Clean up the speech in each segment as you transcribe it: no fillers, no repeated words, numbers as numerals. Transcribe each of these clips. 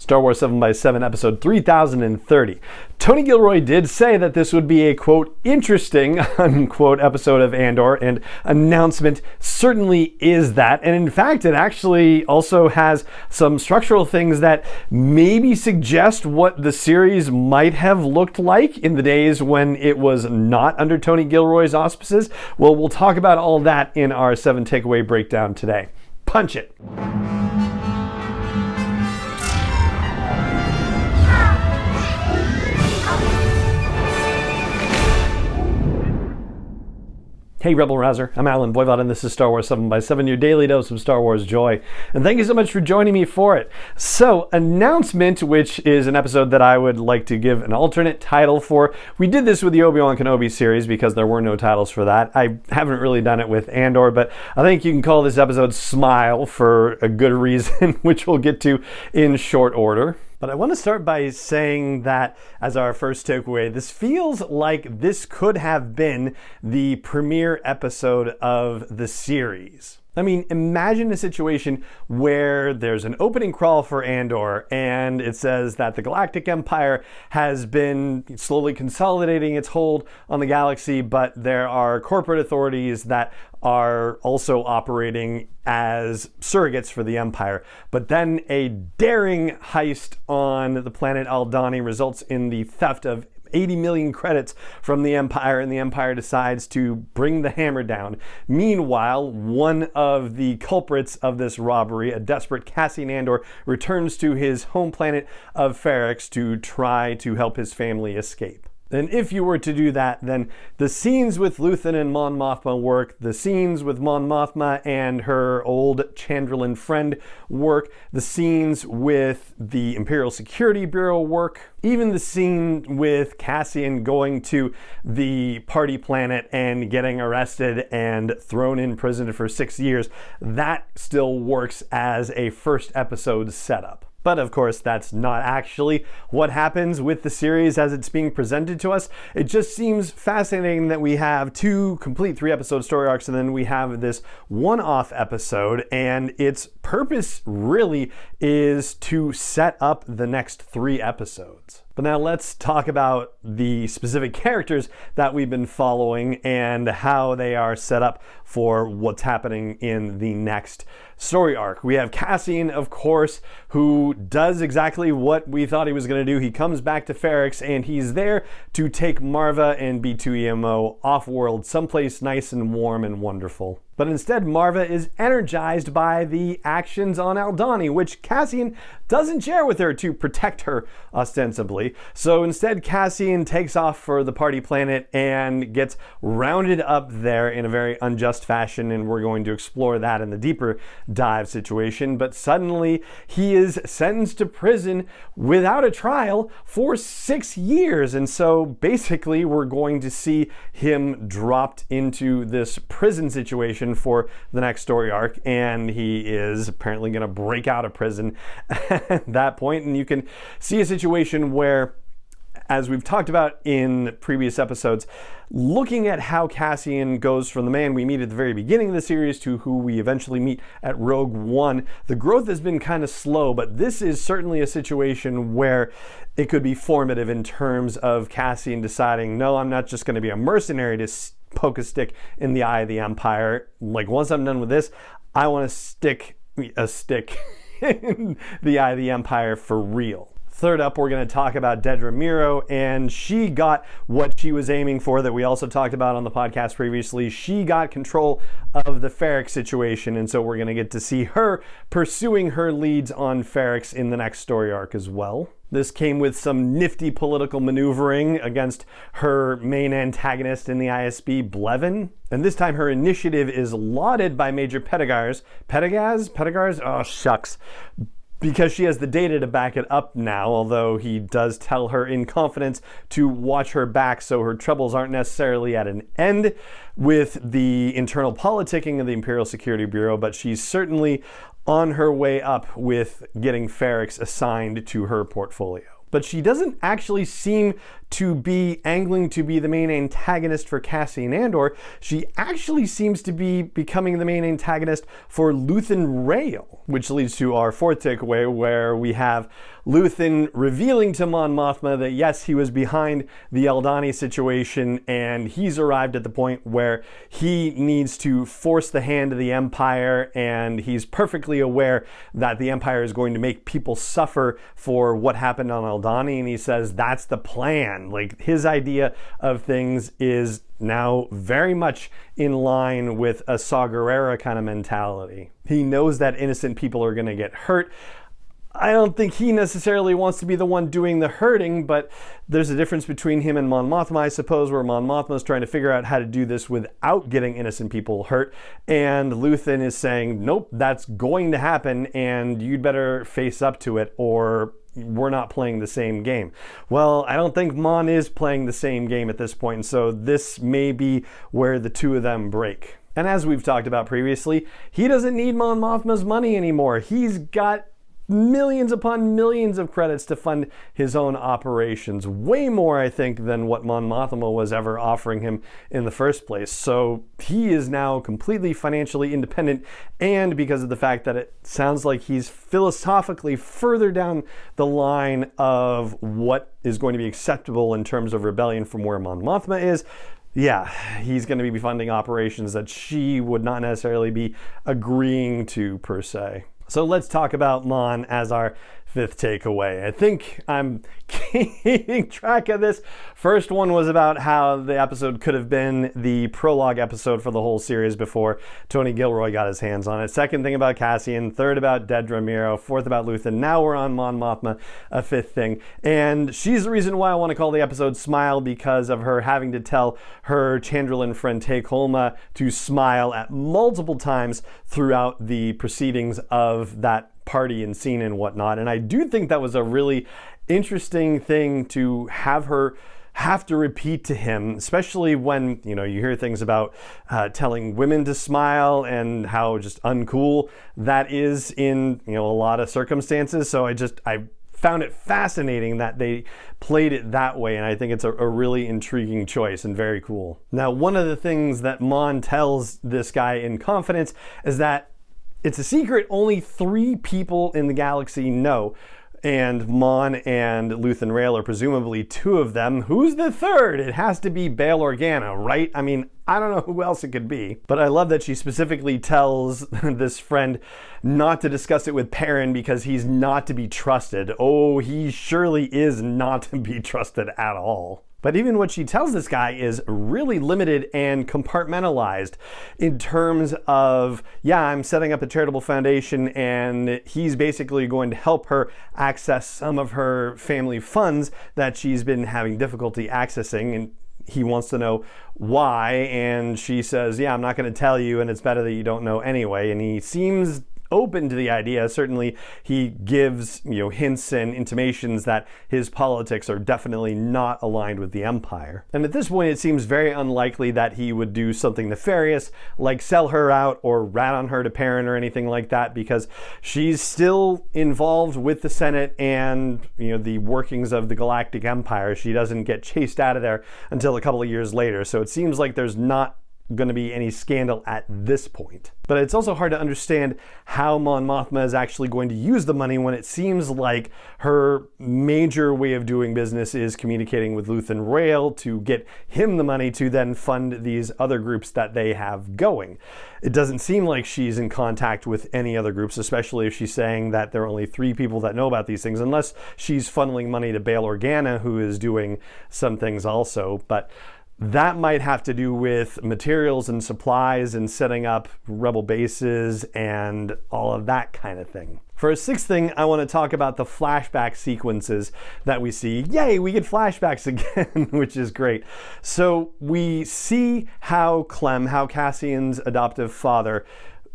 Star Wars 7x7, episode 3030. Tony Gilroy did say that this would be a, quote, interesting, unquote, episode of Andor, and announcement certainly is that. And in fact, it actually also has some structural things that maybe suggest what the series might have looked like in the days when it was not under Tony Gilroy's auspices. Well, we'll talk about all that in our 7 takeaway breakdown today. Punch it. Hey Rebel Rouser, I'm Alan Voivod and this is Star Wars 7x7, your daily dose of Star Wars joy. And thank you so much for joining me for it. So, announcement, which is an episode that I would like to give an alternate title for. We did this with the Obi-Wan Kenobi series because there were no titles for that. I haven't really done it with Andor, but I think you can call this episode Smile for a good reason, which we'll get to in short order. But I want to start by saying that, as our first takeaway, this feels like this could have been the premiere episode of the series. I mean, imagine a situation where there's an opening crawl for Andor and it says that the Galactic Empire has been slowly consolidating its hold on the galaxy, but there are corporate authorities that are also operating as surrogates for the Empire. But then a daring heist on the planet Aldhani results in the theft of 80 million credits from the Empire, and the Empire decides to bring the hammer down. Meanwhile, one of the culprits of this robbery, a desperate Cassian Andor, returns to his home planet of Ferrix to try to help his family escape. And if you were to do that, then the scenes with Luthen and Mon Mothma work, the scenes with Mon Mothma and her old Chandrilan friend work, the scenes with the Imperial Security Bureau work, even the scene with Cassian going to the party planet and getting arrested and thrown in prison for 6 years, that still works as a first episode setup. But of course, that's not actually what happens with the series as it's being presented to us. It just seems fascinating that we have 2 complete 3-episode story arcs and then we have this one-off episode, and its purpose really is to set up the next 3 episodes. But now let's talk about the specific characters that we've been following and how they are set up for what's happening in the next story arc. We have Cassian, of course, who does exactly what we thought he was going to do. He comes back to Ferrix and he's there to take Marva and B2EMO off-world, someplace nice and warm and wonderful. But instead, Marva is energized by the actions on Aldhani, which Cassian doesn't share with her to protect her, ostensibly. So instead, Cassian takes off for the party planet and gets rounded up there in a very unjust fashion, and we're going to explore that in the deeper dive situation. But suddenly, he is sentenced to prison without a trial for 6 years. And so basically, we're going to see him dropped into this prison situation for the next story arc, and he is apparently going to break out of prison at that point. And you can see a situation where, as we've talked about in previous episodes, looking at how Cassian goes from the man we meet at the very beginning of the series to who we eventually meet at Rogue One, the growth has been kind of slow, but this is certainly a situation where it could be formative in terms of Cassian deciding, no, I'm not just going to be a mercenary to poke a stick in the eye of the Empire. Like, once I'm done with this, I want to stick a stick in the eye of the Empire for real. Third up, we're going to talk about Dedra Meero, and she got what she was aiming for that we also talked about on the podcast previously. She got control of the Ferrix situation, and so we're going to get to see her pursuing her leads on Ferrix in the next story arc as well. This came with some nifty political maneuvering against her main antagonist in the ISB, Blevin. And this time her initiative is lauded by Major Pedagars. Pedagars? Oh, shucks. Because she has the data to back it up now, although he does tell her in confidence to watch her back so her troubles aren't necessarily at an end with the internal politicking of the Imperial Security Bureau, but she's certainly on her way up with getting Ferrix assigned to her portfolio. But she doesn't actually seem to be angling to be the main antagonist for Cassian Andor. She actually seems to be becoming the main antagonist for Luthen Rael, which leads to our fourth takeaway, where we have Luthen revealing to Mon Mothma that yes, he was behind the Aldhani situation, and he's arrived at the point where he needs to force the hand of the Empire, and he's perfectly aware that the Empire is going to make people suffer for what happened on Aldhani, and he says that's the plan. Like, his idea of things is now very much in line with a Saw Gerrera kind of mentality. He knows that innocent people are going to get hurt. I don't think he necessarily wants to be the one doing the hurting, but there's a difference between him and Mon Mothma, I suppose, where Mon Mothma is trying to figure out how to do this without getting innocent people hurt, and Luthen is saying, nope, that's going to happen, and you'd better face up to it, or we're not playing the same game. Well, I don't think Mon is playing the same game at this point, so this may be where the two of them break. And as we've talked about previously, he doesn't need Mon Mothma's money anymore. He's got millions upon millions of credits to fund his own operations. Way more, I think, than what Mon Mothma was ever offering him in the first place. So he is now completely financially independent, and because of the fact that it sounds like he's philosophically further down the line of what is going to be acceptable in terms of rebellion from where Mon Mothma is, yeah, he's going to be funding operations that she would not necessarily be agreeing to, per se. So let's talk about Mon as our fifth takeaway. I think I'm keeping track of this. First one was about how the episode could have been the prologue episode for the whole series before Tony Gilroy got his hands on it. Second thing about Cassian. Third about Dedra Meero. Fourth about Luthen. Now we're on Mon Mothma, a fifth thing. And she's the reason why I want to call the episode Smile, because of her having to tell her Chandrillin friend Tay Kolma to smile at multiple times throughout the proceedings of that party and scene and whatnot. And I do think that was a really interesting thing to have her have to repeat to him, especially when, you hear things about telling women to smile and how just uncool that is in, a lot of circumstances. So I found it fascinating that they played it that way, and I think it's a really intriguing choice and very cool. Now, one of the things that Mon tells this guy in confidence is that it's a secret only 3 people in the galaxy know, and Mon and Luthen Rael are presumably 2 of them. Who's the third? It has to be Bail Organa, right? I mean, I don't know who else it could be. But I love that she specifically tells this friend not to discuss it with Perrin because he's not to be trusted. Oh, he surely is not to be trusted at all. But even what she tells this guy is really limited and compartmentalized in terms of, yeah, I'm setting up a charitable foundation and he's basically going to help her access some of her family funds that she's been having difficulty accessing, and he wants to know why, and she says, yeah, I'm not going to tell you, and it's better that you don't know anyway. And he seems open to the idea. Certainly he gives hints and intimations that his politics are definitely not aligned with the Empire. And at this point it seems very unlikely that he would do something nefarious like sell her out or rat on her to Perrin or anything like that, because she's still involved with the Senate and the workings of the Galactic Empire. She doesn't get chased out of there until a couple of years later, so it seems like there's not going to be any scandal at this point. But it's also hard to understand how Mon Mothma is actually going to use the money when it seems like her major way of doing business is communicating with Luthen Rael to get him the money to then fund these other groups that they have going. It doesn't seem like she's in contact with any other groups, especially if she's saying that there are only 3 people that know about these things, unless she's funneling money to Bail Organa, who is doing some things also. But that might have to do with materials and supplies and setting up rebel bases and all of that kind of thing. For a sixth thing, I want to talk about the flashback sequences that we see. Yay, we get flashbacks again, which is great. So we see how Cassian's adoptive father,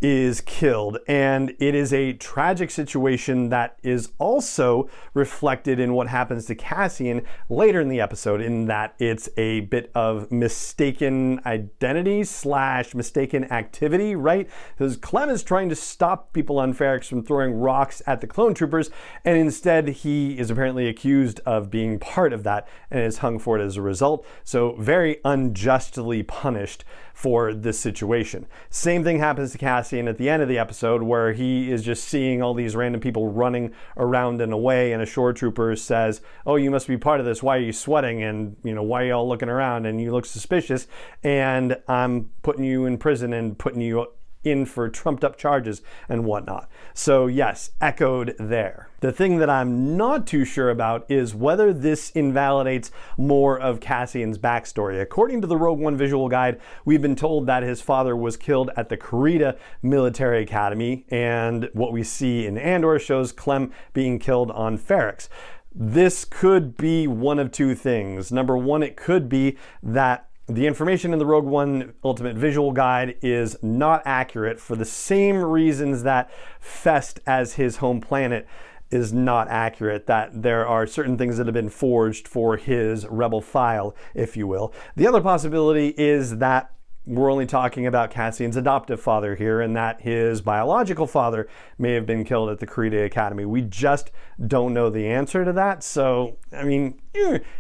is killed, and it is a tragic situation that is also reflected in what happens to Cassian later in the episode, in that it's a bit of mistaken identity / mistaken activity, right? Because Clem is trying to stop people on Ferrix from throwing rocks at the clone troopers, and instead he is apparently accused of being part of that and is hung for it as a result. So very unjustly punished for this situation. Same thing happens to Cassian Cassian at the end of the episode, where he is just seeing all these random people running around and away, and a shore trooper says, "Oh, you must be part of this. Why are you sweating? And, why are you all looking around? And you look suspicious. And I'm putting you in prison and putting you in for trumped up charges and whatnot." So yes, echoed there. The thing that I'm not too sure about is whether this invalidates more of Cassian's backstory. According to the Rogue One visual guide, we've been told that his father was killed at the Karita Military Academy, and what we see in Andor shows Clem being killed on Ferrix. This could be one of two things. Number one, it could be that the information in the Rogue One Ultimate Visual Guide is not accurate for the same reasons that Fest as his home planet is not accurate, that there are certain things that have been forged for his rebel file, if you will. The other possibility is that we're only talking about Cassian's adoptive father here, and that his biological father may have been killed at the Karita Academy. We just don't know the answer to that. So,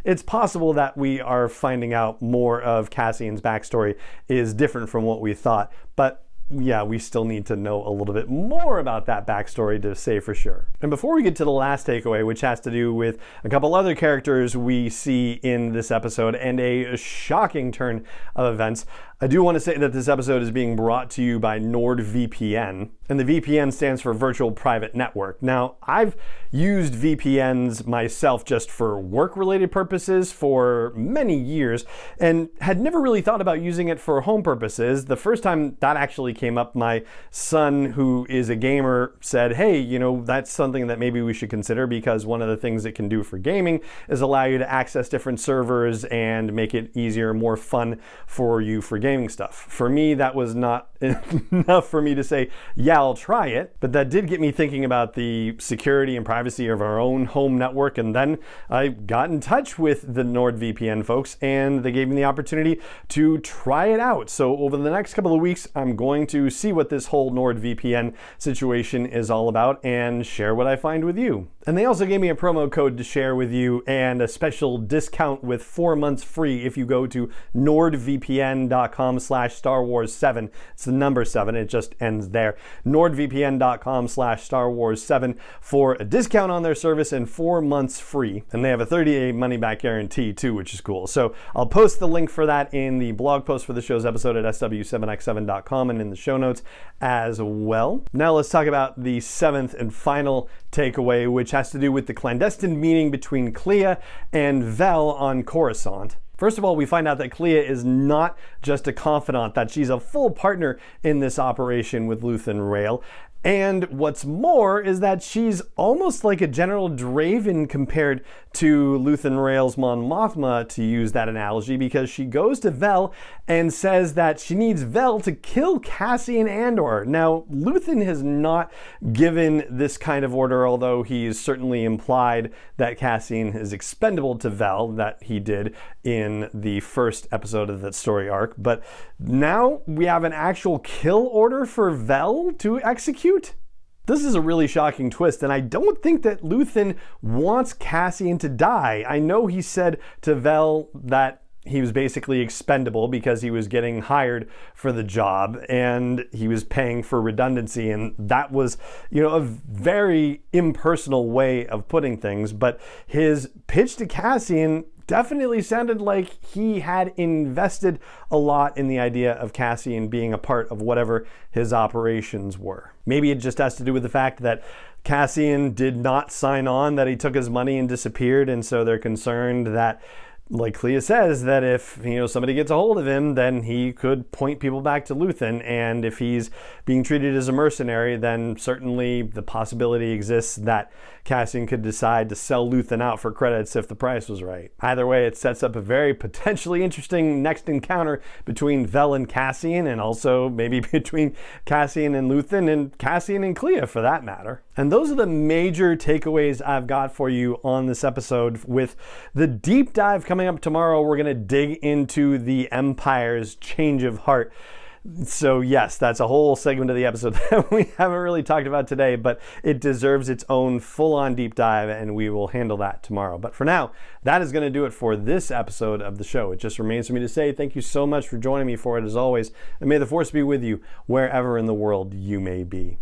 it's possible that we are finding out more of Cassian's backstory is different from what we thought. But yeah, we still need to know a little bit more about that backstory to say for sure. And before we get to the last takeaway, which has to do with a couple other characters we see in this episode and a shocking turn of events, I do want to say that this episode is being brought to you by NordVPN, and the VPN stands for Virtual Private Network. Now, I've used VPNs myself just for work-related purposes for many years, and had never really thought about using it for home purposes. The first time that actually came up, my son, who is a gamer, said, "Hey, that's something that maybe we should consider, because one of the things it can do for gaming is allow you to access different servers and make it easier, more fun for you for gaming stuff." For me, that was not enough for me to say, yeah, I'll try it. But that did get me thinking about the security and privacy of our own home network. And then I got in touch with the NordVPN folks, and they gave me the opportunity to try it out. So over the next couple of weeks, I'm going to see what this whole NordVPN situation is all about and share what I find with you. And they also gave me a promo code to share with you and a special discount with 4 months free if you go to nordvpn.com/Star Wars 7. It's the number 7, it just ends there. nordvpn.com/Star Wars 7 for a discount on their service and 4 months free. And they have a 30-day money-back guarantee too, which is cool. So I'll post the link for that in the blog post for the show's episode at sw7x7.com and in the show notes as well. Now let's talk about the 7th and final takeaway, which has to do with the clandestine meeting between Clea and Vel on Coruscant. First of all, we find out that Clea is not just a confidant, that she's a full partner in this operation with Luthen Rael. And what's more is that she's almost like a General Draven compared to Luthen Rael's Mon Mothma, to use that analogy, because she goes to Vel and says that she needs Vel to kill Cassian Andor. Now, Luthen has not given this kind of order, although he's certainly implied that Cassian is expendable to Vel, that he did in the first episode of that story arc. But now we have an actual kill order for Vel to execute. This is a really shocking twist, and I don't think that Luthen wants Cassian to die. I know he said to Vel that he was basically expendable because he was getting hired for the job and he was paying for redundancy, and that was, a very impersonal way of putting things. But his pitch to Cassian definitely sounded like he had invested a lot in the idea of Cassian being a part of whatever his operations were. Maybe it just has to do with the fact that Cassian did not sign on, that he took his money and disappeared, and so they're concerned that, like Clea says, that if somebody gets a hold of him, then he could point people back to Luthen, and if he's being treated as a mercenary, then certainly the possibility exists that Cassian could decide to sell Luthen out for credits if the price was right. Either way, it sets up a very potentially interesting next encounter between Vel and Cassian, and also maybe between Cassian and Luthen, and Cassian and Clea for that matter. And those are the major takeaways I've got for you on this episode. With the deep dive coming up tomorrow, we're going to dig into the Empire's change of heart. So yes, that's a whole segment of the episode that we haven't really talked about today, but it deserves its own full-on deep dive, and we will handle that tomorrow. But for now, that is going to do it for this episode of the show. It just remains for me to say thank you so much for joining me for it as always, and may the Force be with you wherever in the world you may be.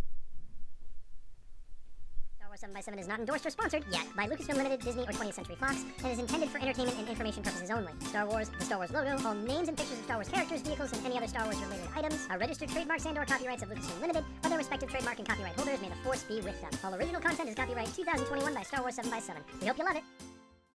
7x7 is not endorsed or sponsored yet by Lucasfilm Limited, Disney, or 20th Century Fox, and is intended for entertainment and information purposes only. Star Wars, the Star Wars logo, all names and pictures of Star Wars characters, vehicles, and any other Star Wars-related items are registered trademarks and/or copyrights of Lucasfilm Limited, or their respective trademark and copyright holders. May the Force be with them. All original content is copyright 2021 by Star Wars 7x7. We hope you love it.